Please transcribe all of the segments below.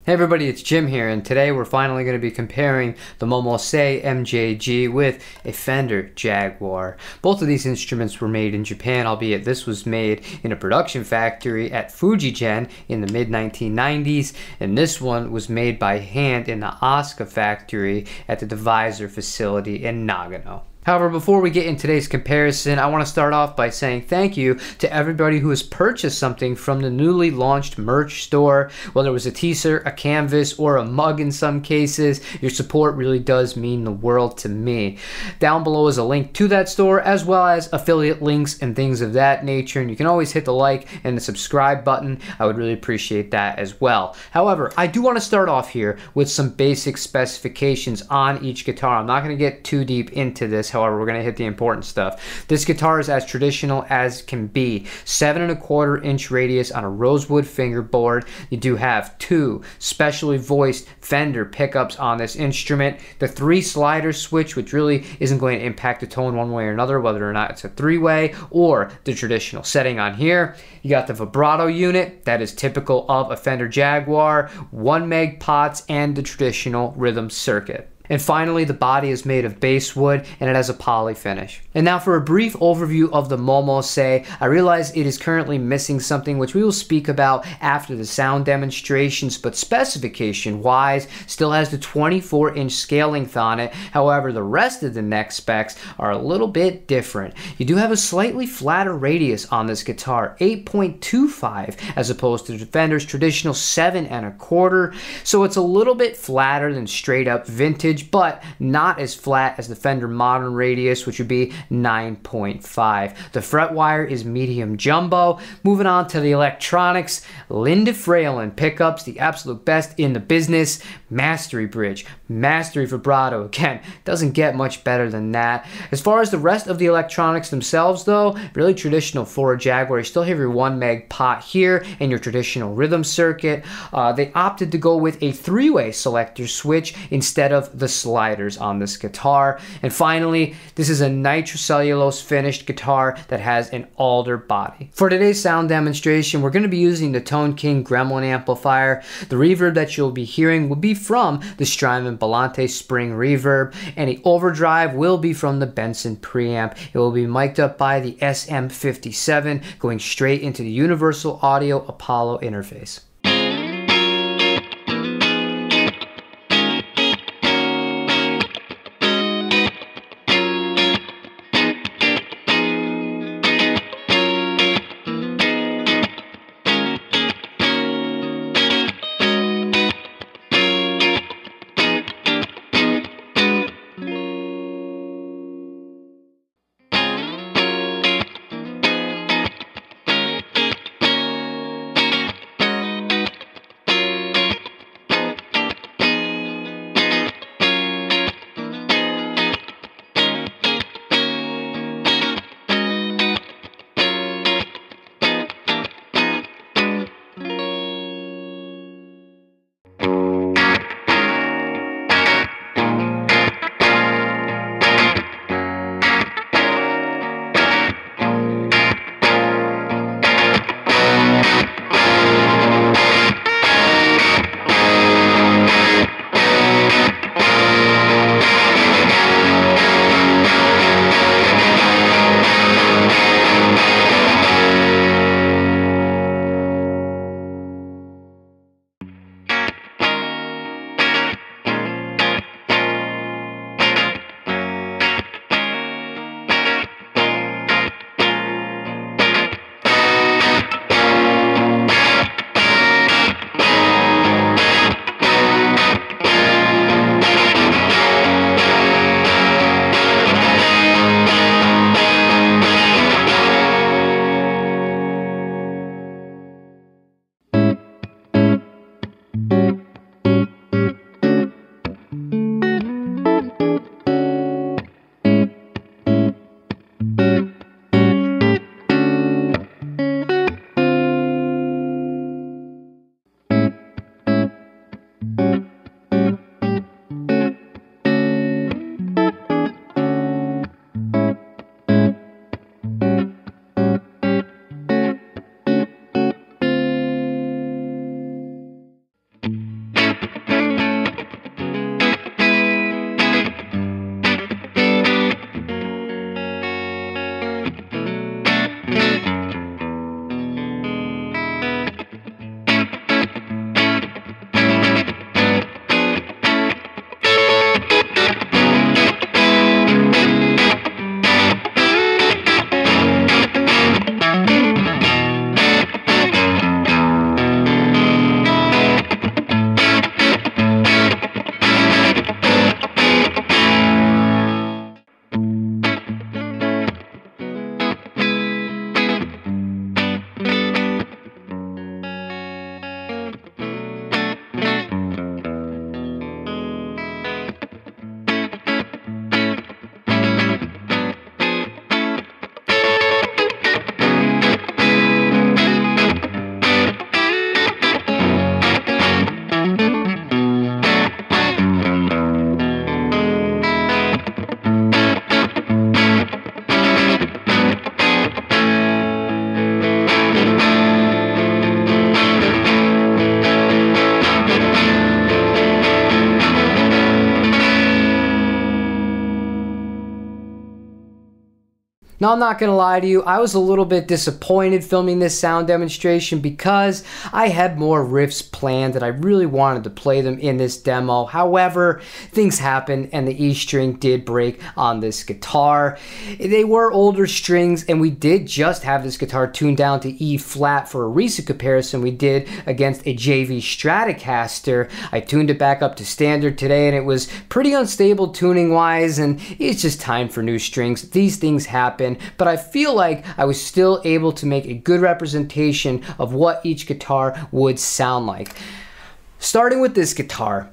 Hey everybody, it's Jim here, and today we're finally going to be comparing the Momose MJG with a Fender Jaguar. Both of these instruments were made in Japan, albeit this was made in a production factory at Fujigen in the mid-1990s, and this one was made by hand in the Asuka factory at the Divisor facility in Nagano. However, before we get in today's comparison, I want to start off by saying thank you to everybody who has purchased something from the newly launched merch store. Whether it was a t-shirt, a canvas, or a mug in some cases, your support really does mean the world to me. Down below is a link to that store, as well as affiliate links and things of that nature, and you can always hit the like and the subscribe button. I would really appreciate that as well. However, I do want to start off here with some basic specifications on each guitar. I'm not going to get too deep into this. However, we're going to hit the important stuff. This guitar is as traditional as can be. 7¼ inch radius on a rosewood fingerboard. You do have two specially voiced Fender pickups on this instrument. The 3 slider switch, which really isn't going to impact the tone one way or another, whether or not it's a 3-way or the traditional setting on here. You got the vibrato unit that is typical of a Fender Jaguar, 1 meg pots, and the traditional rhythm circuit. And finally, the body is made of basswood and it has a poly finish. And now for a brief overview of the Momose, I realize it is currently missing something which we will speak about after the sound demonstrations, but specification wise, still has the 24-inch scale length on it. However, the rest of the neck specs are a little bit different. You do have a slightly flatter radius on this guitar, 8.25, as opposed to the Fender's traditional 7¼ so it's a little bit flatter than straight up vintage, but not as flat as the Fender Modern Radius, which would be 9.5. The fret wire is medium jumbo. Moving on to the electronics, Linda Fralin pickups, the absolute best in the business. Mastery bridge, mastery vibrato. Again, doesn't get much better than that. As far as the rest of the electronics themselves though, really traditional for a Jaguar. You still have your 1 meg pot here and your traditional rhythm circuit. They opted to go with a 3-way selector switch instead of the sliders on this guitar. And finally, this is a nitrocellulose finished guitar that has an alder body. For today's sound demonstration, we're going to be using the Tone King Gremlin amplifier. The reverb that you'll be hearing will be from the Strymon Bellante Spring Reverb, and the overdrive will be from the Benson preamp. It will be mic'd up by the SM57, going straight into the Universal Audio Apollo interface. Now, I'm not going to lie to you, I was a little bit disappointed filming this sound demonstration because I had more riffs planned and I really wanted to play them in this demo. However, things happened and the E string did break on this guitar. They were older strings and we did just have this guitar tuned down to E flat for a recent comparison we did against a JV Stratocaster. I tuned it back up to standard today and it was pretty unstable tuning wise, and it's just time for new strings. These things happen. But I feel like I was still able to make a good representation of what each guitar would sound like. Starting with this guitar,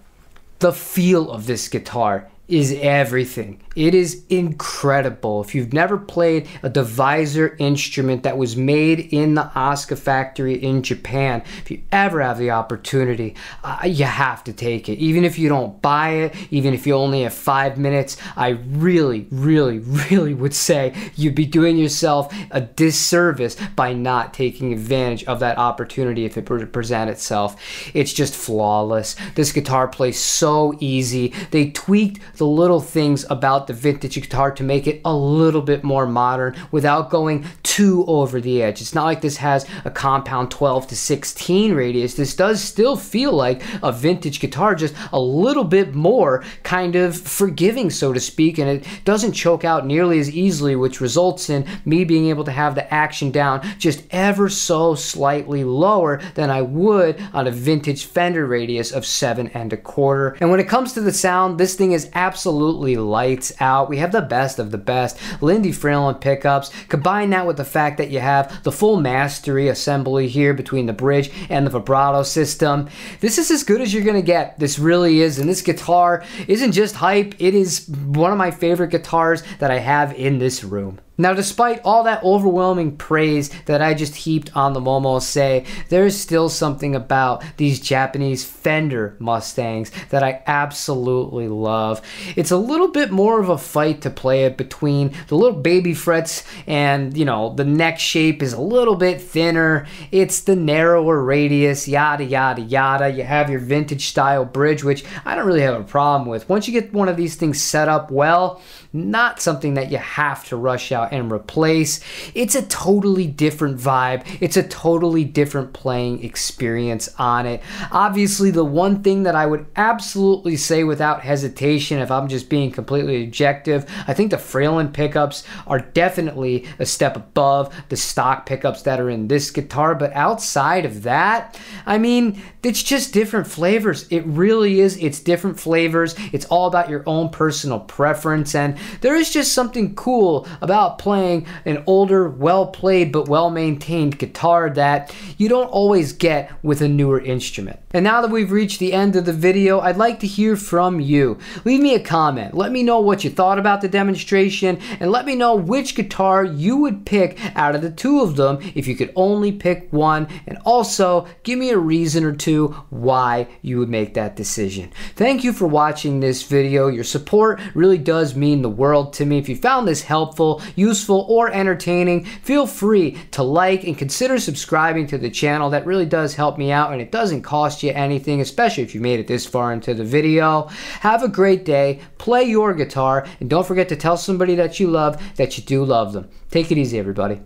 the feel of this guitar is everything. It is incredible. If you've never played a divisor instrument that was made in the Asuka factory in Japan, if you ever have the opportunity, you have to take it. Even if you don't buy it, even if you only have 5 minutes, I really would say you'd be doing yourself a disservice by not taking advantage of that opportunity if it were to present itself. It's just flawless. This guitar plays so easy. They tweaked the little things about the vintage guitar to make it a little bit more modern without going too over the edge. It's not like this has a compound 12 to 16 radius. This does still feel like a vintage guitar, just a little bit more kind of forgiving, so to speak, and it doesn't choke out nearly as easily, which results in me being able to have the action down just ever so slightly lower than I would on a vintage Fender radius of 7 1/4. And when it comes to the sound, this thing is absolutely lights out. We have the best of the best Lindy Fralin pickups. Combine that with the fact that you have the full mastery assembly here between the bridge and the vibrato system. This is as good as you're gonna get. This really is, and this guitar isn't just hype, it is one of my favorite guitars that I have in this room. Now, despite all that overwhelming praise that I just heaped on the Momose, there is still something about these Japanese Fender Mustangs that I absolutely love. It's a little bit more of a fight to play it between the little baby frets and, you know, the neck shape is a little bit thinner. It's the narrower radius, yada, yada, yada. You have your vintage style bridge, which I don't really have a problem with. Once you get one of these things set up well, not something that you have to rush out and replace. It's a totally different vibe. It's a totally different playing experience on it. Obviously, the one thing that I would absolutely say without hesitation, if I'm just being completely objective, I think the Fralin pickups are definitely a step above the stock pickups that are in this guitar. But outside of that, I mean, it's just different flavors. It really is. It's different flavors. It's all about your own personal preference, and there is just something cool about playing an older, well-played but well-maintained guitar that you don't always get with a newer instrument. And now that we've reached the end of the video, I'd like to hear from you. Leave me a comment. Let me know what you thought about the demonstration, and let me know which guitar you would pick out of the two of them if you could only pick one, and also give me a reason or two why you would make that decision. Thank you for watching this video. Your support really does mean the world to me. If you found this helpful, useful, or entertaining, feel free to like and consider subscribing to the channel. That really does help me out, and it doesn't cost you anything, especially if you made it this far into the video. Have a great day, play your guitar, and don't forget to tell somebody that you love that you do love them. Take it easy, everybody.